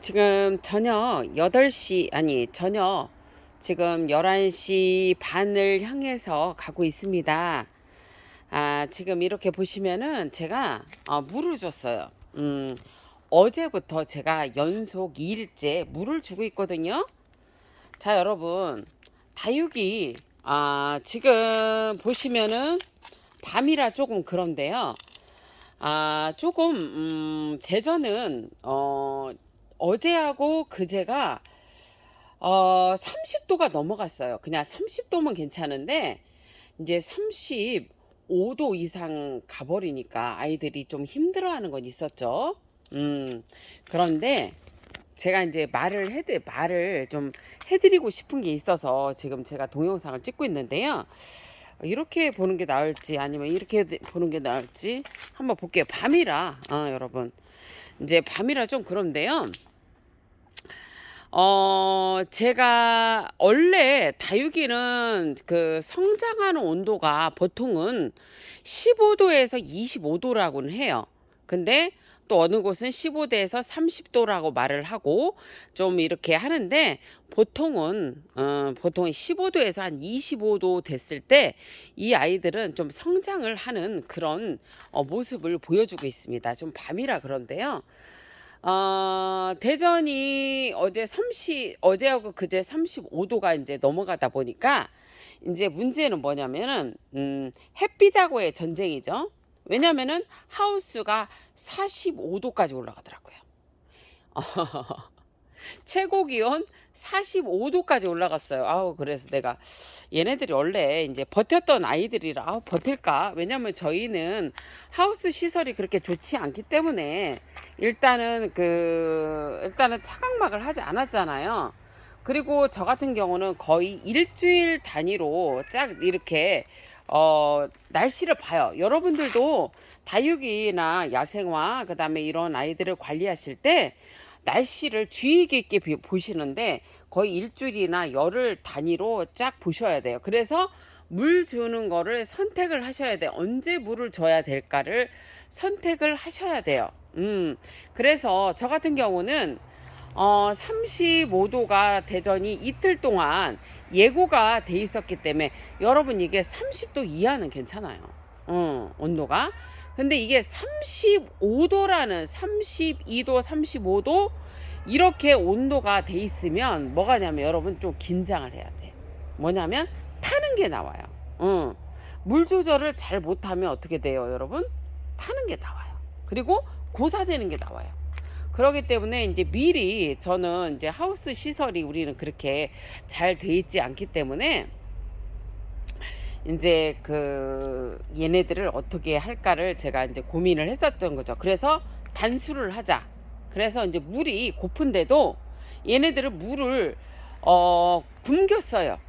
지금 저녁 8시, 아니, 저녁 지금 11시 반을 향해서 가고 있습니다. 지금 이렇게 보시면은 제가 물을 줬어요. 어제부터 제가 연속 2일째 물을 주고 있거든요. 자, 여러분, 다육이, 지금 보시면은 밤이라 조금 그런데요. 조금, 대전은, 어제하고 그제가 30도가 넘어갔어요. 그냥 30도면 괜찮은데 이제 35도 이상 가버리니까 아이들이 좀 힘들어하는 건 있었죠. 그런데 제가 이제 말을 좀 해드리고 싶은 게 있어서 지금 제가 동영상을 찍고 있는데요. 이렇게 보는 게 나을지 아니면 이렇게 보는 게 나을지 한번 볼게요. 밤이라, 여러분. 이제 밤이라 좀 그런데요. 제가 원래 다육이는 그 성장하는 온도가 보통은 15도에서 25도라고는 해요. 근데 또 어느 곳은 15도에서 30도라고 말을 하고 좀 이렇게 하는데 보통은 15도에서 한 25도 됐을 때 이 아이들은 좀 성장을 하는 그런 모습을 보여주고 있습니다. 좀 밤이라 그런데요. 대전이 어제하고 그제 35도가 이제 넘어가다 보니까 이제 문제는 뭐냐면은, 햇빛하고의 전쟁이죠. 왜냐면은 하우스가 45도까지 올라가더라고요. 최고 기온 45도까지 올라갔어요. 그래서 내가 얘네들이 원래 이제 버텼던 아이들이라, 버틸까? 왜냐면 저희는 하우스 시설이 그렇게 좋지 않기 때문에 일단은 차각막을 하지 않았잖아요. 그리고 저 같은 경우는 거의 일주일 단위로 쫙 이렇게 날씨를 봐요. 여러분들도 다육이나 야생화, 그다음에 이런 아이들을 관리하실 때 날씨를 주의 깊게 보시는데 거의 일주일이나 열흘 단위로 쫙 보셔야 돼요. 그래서 물 주는 거를 선택을 하셔야 돼요. 언제 물을 줘야 될까를 선택을 하셔야 돼요. 그래서 저 같은 경우는 35도가 대전이 이틀 동안 예고가 돼 있었기 때문에 여러분 이게 30도 이하는 괜찮아요. 온도가. 근데 이게 32도, 35도 이렇게 온도가 돼 있으면 뭐가 냐면 여러분 좀 긴장을 해야 돼. 뭐냐면 타는 게 나와요. 물 조절을 잘 못하면 어떻게 돼요, 여러분? 타는 게 나와요. 그리고 고사되는 게 나와요. 그렇기 때문에 이제 미리 저는 이제 하우스 시설이 우리는 그렇게 잘 돼 있지 않기 때문에 이제 그 얘네들을 어떻게 할까를 제가 이제 고민을 했었던 거죠. 그래서 단수를 하자. 그래서 이제 물이 고픈데도 얘네들은 물을 굶겼어요.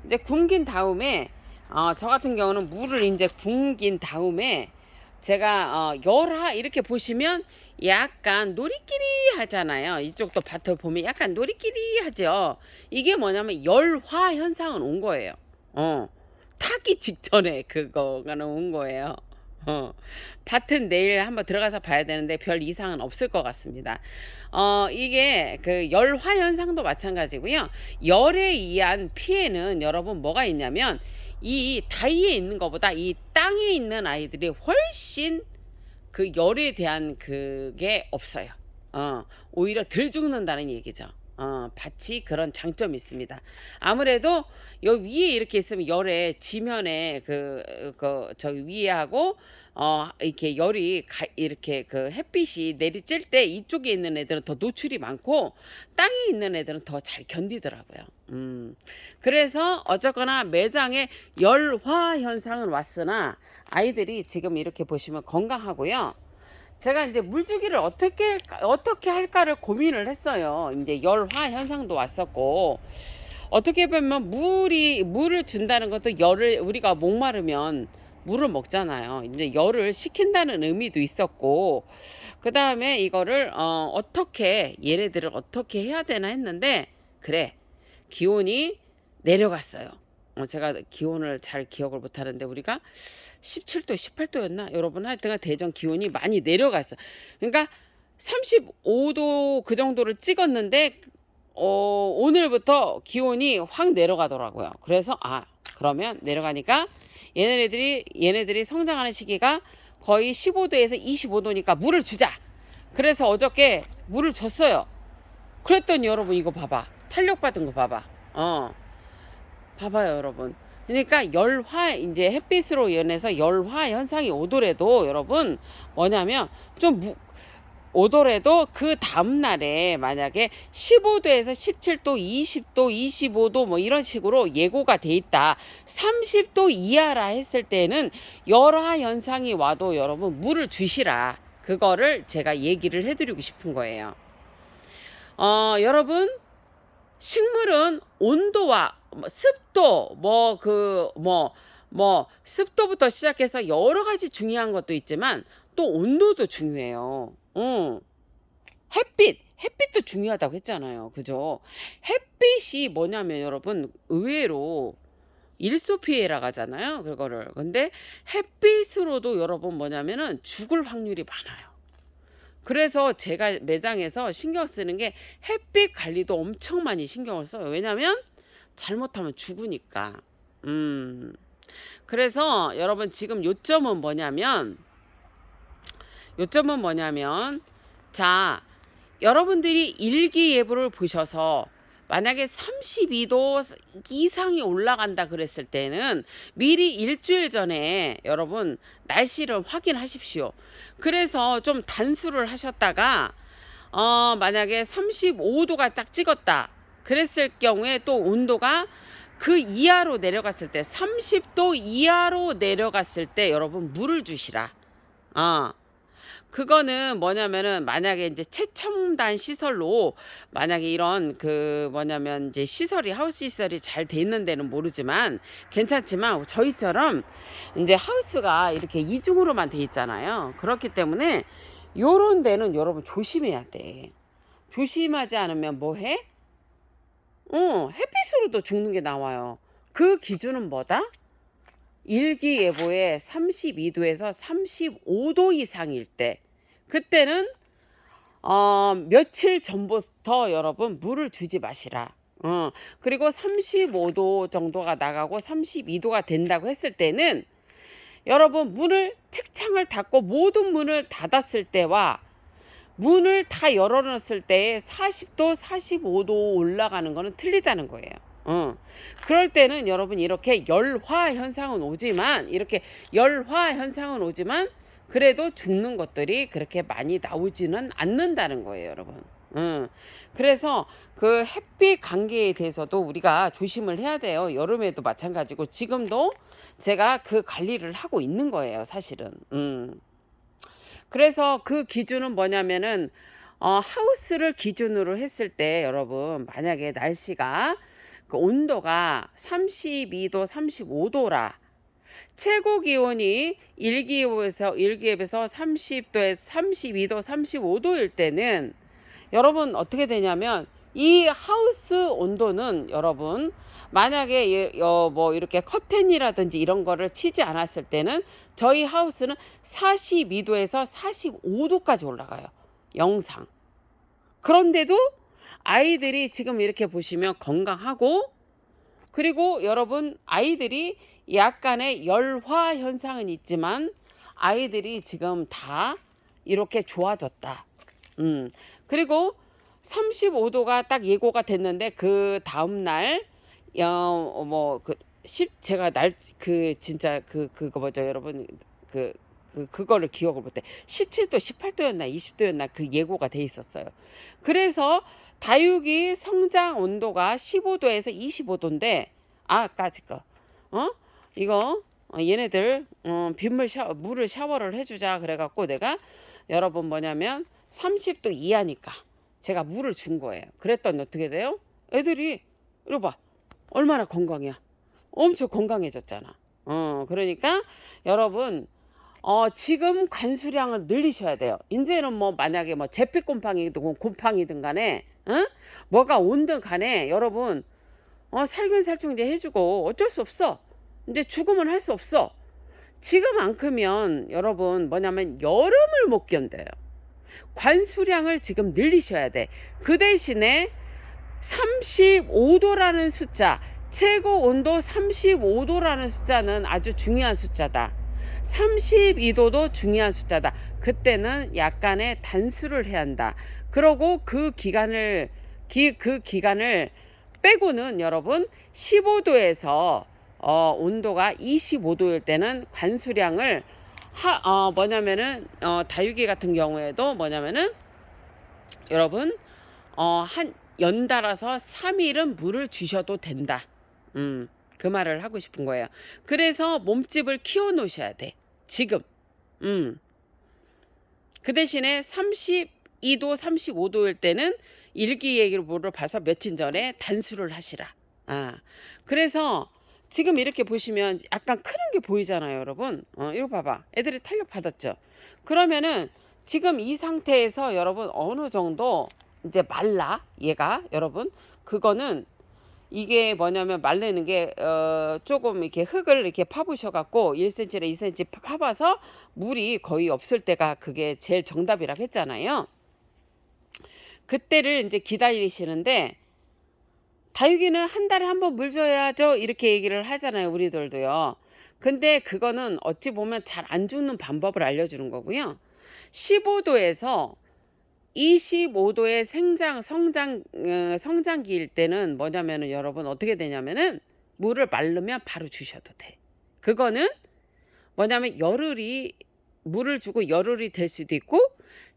이제 굶긴 다음에 저 같은 경우는 물을 이제 굶긴 다음에 제가 열화 이렇게 보시면 약간 노리끼리 하잖아요. 이쪽도 밭을 보면 약간 노리끼리 하죠. 이게 뭐냐면 열화 현상은 온 거예요. 타기 직전에 그거가 온 거예요. 어, 밭은 내일 한번 들어가서 봐야 되는데 별 이상은 없을 것 같습니다. 이게 그 열화 현상도 마찬가지고요. 열에 의한 피해는 여러분 뭐가 있냐면 이 다이에 있는 것보다 이 땅에 있는 아이들이 훨씬 그 열에 대한 그게 없어요. 오히려 덜 죽는다는 얘기죠. 밭이 그런 장점이 있습니다. 아무래도 여 위에 이렇게 있으면 열에 지면에 저기 위에 하고 이렇게 이렇게 그 햇빛이 내리쬐 때 이쪽에 있는 애들은 더 노출이 많고 땅에 있는 애들은 더 잘 견디더라고요. 그래서 어쨌거나 매장에 열화 현상은 왔으나 아이들이 지금 이렇게 보시면 건강하고요. 제가 이제 물주기를 어떻게 할까를 고민을 했어요. 이제 열화 현상도 왔었고, 어떻게 보면 물을 준다는 것도 우리가 목마르면 물을 먹잖아요. 이제 열을 식힌다는 의미도 있었고, 그 다음에 이거를, 얘네들을 어떻게 해야 되나 했는데, 그래, 기온이 내려갔어요. 제가 기온을 잘 기억을 못 하는데 우리가 17도, 18도였나? 여러분 하여튼 대전 기온이 많이 내려갔어. 그러니까 35도 그 정도를 찍었는데 오늘부터 기온이 확 내려가더라고요. 그래서 그러면 내려가니까 얘네들이 성장하는 시기가 거의 15도에서 25도니까 물을 주자. 그래서 어저께 물을 줬어요. 그랬더니 여러분 이거 봐봐. 탄력받은 거 봐봐. 봐봐요 여러분. 그러니까 이제 햇빛으로 인해서 열화 현상이 오더라도 여러분 뭐냐면 오더라도 그 다음날에 만약에 15도에서 17도, 20도, 25도 뭐 이런 식으로 예고가 돼 있다. 30도 이하라 했을 때는 열화 현상이 와도 여러분 물을 주시라. 그거를 제가 얘기를 해드리고 싶은 거예요. 여러분 식물은 온도와 습도 습도부터 시작해서 여러 가지 중요한 것도 있지만 또 온도도 중요해요. 햇빛도 중요하다고 했잖아요. 그죠? 햇빛이 뭐냐면 여러분 의외로 일소피해라고 하잖아요. 그거를. 근데 햇빛으로도 여러분 뭐냐면은 죽을 확률이 많아요. 그래서 제가 매장에서 신경 쓰는 게 햇빛 관리도 엄청 많이 신경을 써요. 왜냐면 잘못하면 죽으니까. 그래서 여러분 지금 요점은 뭐냐면 자, 여러분들이 일기예보를 보셔서 만약에 32도 이상이 올라간다 그랬을 때는 미리 일주일 전에 여러분 날씨를 확인하십시오. 그래서 좀 단수를 하셨다가 만약에 35도가 딱 찍었다 그랬을 경우에 또 온도가 그 이하로 내려갔을 때 30도 이하로 내려갔을 때 여러분 물을 주시라. 그거는 뭐냐면은 만약에 이제 최첨단 시설로 만약에 이런 이제 하우스 시설이 잘 돼 있는 데는 모르지만 괜찮지만 저희처럼 이제 하우스가 이렇게 이중으로만 돼 있잖아요. 그렇기 때문에 요런 데는 여러분 조심해야 돼. 조심하지 않으면 뭐 해? 햇빛으로도 죽는 게 나와요. 그 기준은 뭐다? 일기예보에 32도에서 35도 이상일 때 그때는 며칠 전부터 여러분 물을 주지 마시라. 그리고 35도 정도가 나가고 32도가 된다고 했을 때는 여러분 책창을 닫고 모든 문을 닫았을 때와 문을 다 열어놨을 때에 40도, 45도 올라가는 거는 틀리다는 거예요. 그럴 때는 여러분 이렇게 열화 현상은 오지만 그래도 죽는 것들이 그렇게 많이 나오지는 않는다는 거예요, 여러분. 그래서 그 햇빛 관계에 대해서도 우리가 조심을 해야 돼요. 여름에도 마찬가지고 지금도 제가 그 관리를 하고 있는 거예요, 사실은. 그래서 그 기준은 뭐냐면은 하우스를 기준으로 했을 때 여러분 만약에 날씨가 그 온도가 32도, 35도라 최고 기온이 일기예보에서 30도에서 32도, 35도일 때는 여러분 어떻게 되냐면 이 하우스 온도는 여러분 만약에 이렇게 커튼이라든지 이런 거를 치지 않았을 때는 저희 하우스는 42도에서 45도까지 올라가요. 영상. 그런데도 아이들이 지금 이렇게 보시면 건강하고 그리고 여러분 아이들이 약간의 열화 현상은 있지만 아이들이 지금 다 이렇게 좋아졌다. 그리고 35도가 딱 예고가 됐는데 그 다음 날 제가 진짜 그거 뭐죠 여러분 그거를 기억을 못해. 17도 18도였나 20도였나 그 예고가 돼 있었어요. 그래서 다육이 성장 온도가 15도에서 25도인데 아까지 거 이거 얘네들 물을 샤워를 해주자 그래갖고 내가 여러분 뭐냐면 30도 이하니까 제가 물을 준 거예요. 그랬더니 어떻게 돼요? 애들이 이거 봐 얼마나 건강이야. 엄청 건강해졌잖아. 그러니까 여러분 지금 관수량을 늘리셔야 돼요. 이제는 뭐 만약에 뭐 잿빛 곰팡이든 간에 뭐가 온든 간에 여러분 살균살충 이제 해주고 어쩔 수 없어. 이제 죽으면 할 수 없어. 지금 안 크면 여러분 뭐냐면 여름을 못 견뎌요. 관수량을 지금 늘리셔야 돼. 그 대신에 35도라는 숫자, 최고 온도 35도라는 숫자는 아주 중요한 숫자다. 32도도 중요한 숫자다. 그때는 약간의 단수를 해야 한다. 그러고 그 기간을 빼고는 여러분 15도에서 온도가 25도일 때는 관수량을 뭐냐면은 다육이 같은 경우에도 뭐냐면은 여러분 한 연달아서 3일은 물을 주셔도 된다. 그 말을 하고 싶은 거예요. 그래서 몸집을 키워 놓으셔야 돼. 지금. 그 대신에 32도, 35도일 때는 일기예보를 봐서 며칠 전에 단수를 하시라. 그래서 지금 이렇게 보시면 약간 크는 게 보이잖아요, 여러분. 이거 봐봐. 애들이 탄력 받았죠. 그러면은 지금 이 상태에서 여러분 어느 정도 이제 말라, 얘가 여러분. 그거는 이게 뭐냐면 말리는 게 조금 이렇게 흙을 이렇게 파보셔 갖고 1cm나 2cm 파봐서 물이 거의 없을 때가 그게 제일 정답이라고 했잖아요. 그때를 이제 기다리시는데, 다육이는 한 달에 한 번 물 줘야죠 이렇게 얘기를 하잖아요, 우리들도요. 근데 그거는 어찌 보면 잘 안 죽는 방법을 알려주는 거고요. 15도에서 25도의 성장기일 때는 뭐냐면은 여러분 어떻게 되냐면은 물을 마르면 바로 주셔도 돼. 그거는 뭐냐면 열흘이 물을 주고 열흘이 될 수도 있고,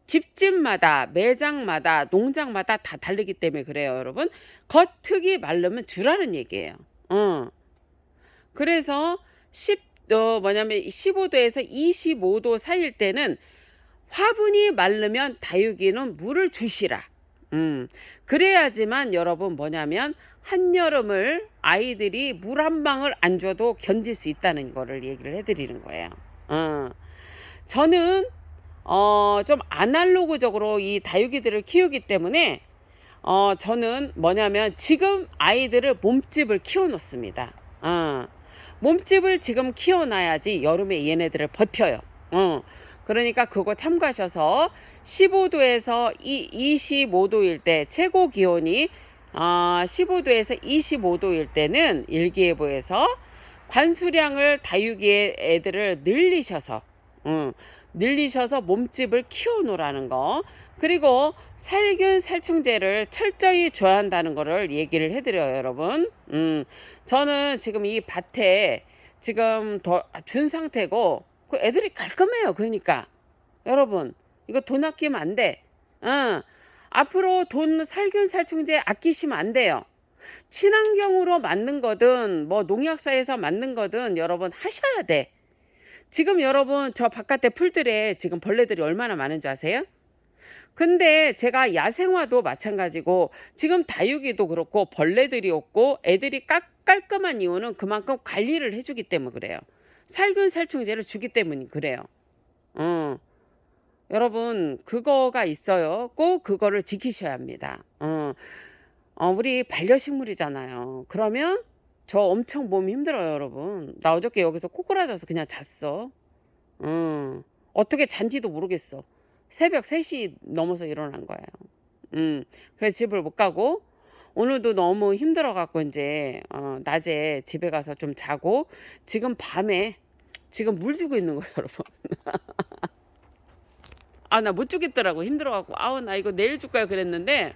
집집마다 매장마다 농장마다 다 다르기 때문에 그래요, 여러분. 겉흙이 마르면 주라는 얘기예요. 그래서 15도에서 25도 사이일 때는 화분이 마르면 다육이는 물을 주시라. 그래야지만 여러분 뭐냐면 한여름을 아이들이 물 한 방울 안 줘도 견딜 수 있다는 거를 얘기를 해드리는 거예요. 저는 좀 아날로그적으로 이 다육이들을 키우기 때문에 저는 뭐냐면 지금 아이들을 몸집을 키워 놓습니다. 몸집을 지금 키워놔야지 여름에 얘네들을 버텨요. 그러니까 그거 참고하셔서 15도에서 25도일 때 최고 기온이 15도에서 25도일 때는 일기예보에서 관수량을 다육이의 애들을 늘리셔서 몸집을 키워 놓으라는 거, 그리고 살균 살충제를 철저히 줘야 한다는 거를 얘기를 해드려요, 여러분. 저는 지금 이 밭에 지금 더 준 상태고 그 애들이 깔끔해요. 그러니까 여러분 이거 돈 아끼면 안 돼. 앞으로 돈 살균 살충제 아끼시면 안 돼요. 친환경으로 만든 거든 뭐 농약사에서 만든 거든 여러분 하셔야 돼. 지금 여러분 저 바깥에 풀들에 지금 벌레들이 얼마나 많은지 아세요? 근데 제가 야생화도 마찬가지고 지금 다육이도 그렇고 벌레들이 없고 애들이 깔끔한 이유는 그만큼 관리를 해주기 때문에 그래요. 살균 살충제를 주기 때문에 그래요. 여러분 그거가 있어요. 꼭 그거를 지키셔야 합니다. 우리 반려식물이잖아요. 그러면 저 엄청 몸이 힘들어요, 여러분. 나 어저께 여기서 꼬꾸라져서 그냥 잤어. 어떻게 잔지도 모르겠어. 새벽 3시 넘어서 일어난 거예요. 그래서 집을 못 가고 오늘도 너무 힘들어 갖고 이제 낮에 집에 가서 좀 자고 지금 밤에 지금 물 주고 있는 거예요, 여러분. 나 못 주겠더라고. 힘들어 갖고 나 이거 내일 줄까요 그랬는데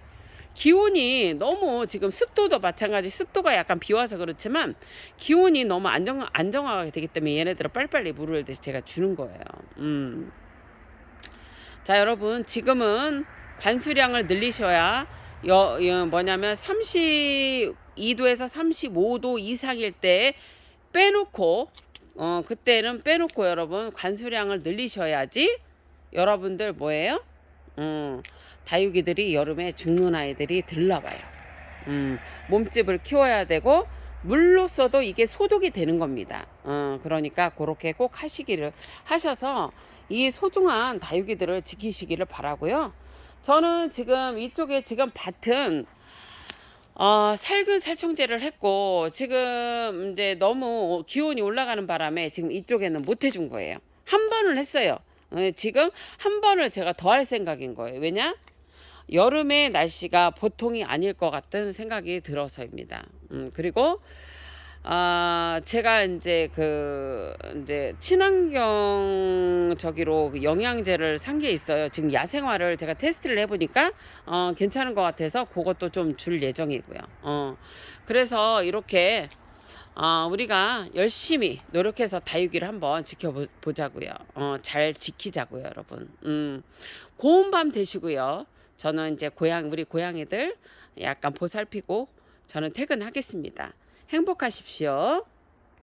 기온이 너무 지금 습도도 마찬가지, 습도가 약간 비와서 그렇지만 기온이 너무 안정화가 되기 때문에 얘네들은 빨리빨리 물을 제가 주는 거예요. 자, 여러분 지금은 관수량을 늘리셔야 뭐냐면 32도에서 35도 이상일 때 빼놓고 그때는 빼놓고 여러분 관수량을 늘리셔야지 여러분들 뭐예요? 다육이들이 여름에 죽는 아이들이 덜 나와요. 몸집을 키워야 되고 물로써도 이게 소독이 되는 겁니다. 그러니까 그렇게 꼭 하시기를 하셔서 이 소중한 다육이들을 지키시기를 바라고요. 저는 지금 이쪽에 지금 밭은 살균 살충제를 했고 지금 이제 너무 기온이 올라가는 바람에 지금 이쪽에는 못 해준 거예요. 한 번은 했어요. 지금 한 번을 제가 더 할 생각인 거예요. 왜냐? 여름의 날씨가 보통이 아닐 것 같은 생각이 들어서입니다. 그리고 제가 이제 친환경 저기로 그 영양제를 산 게 있어요. 지금 야생화를 제가 테스트를 해보니까 괜찮은 것 같아서 그것도 좀 줄 예정이고요. 그래서 이렇게 우리가 열심히 노력해서 다육이를 한번 지켜보자고요. 잘 지키자고요, 여러분. 고운 밤 되시고요. 저는 이제 우리 고양이들 약간 보살피고 저는 퇴근하겠습니다. 행복하십시오.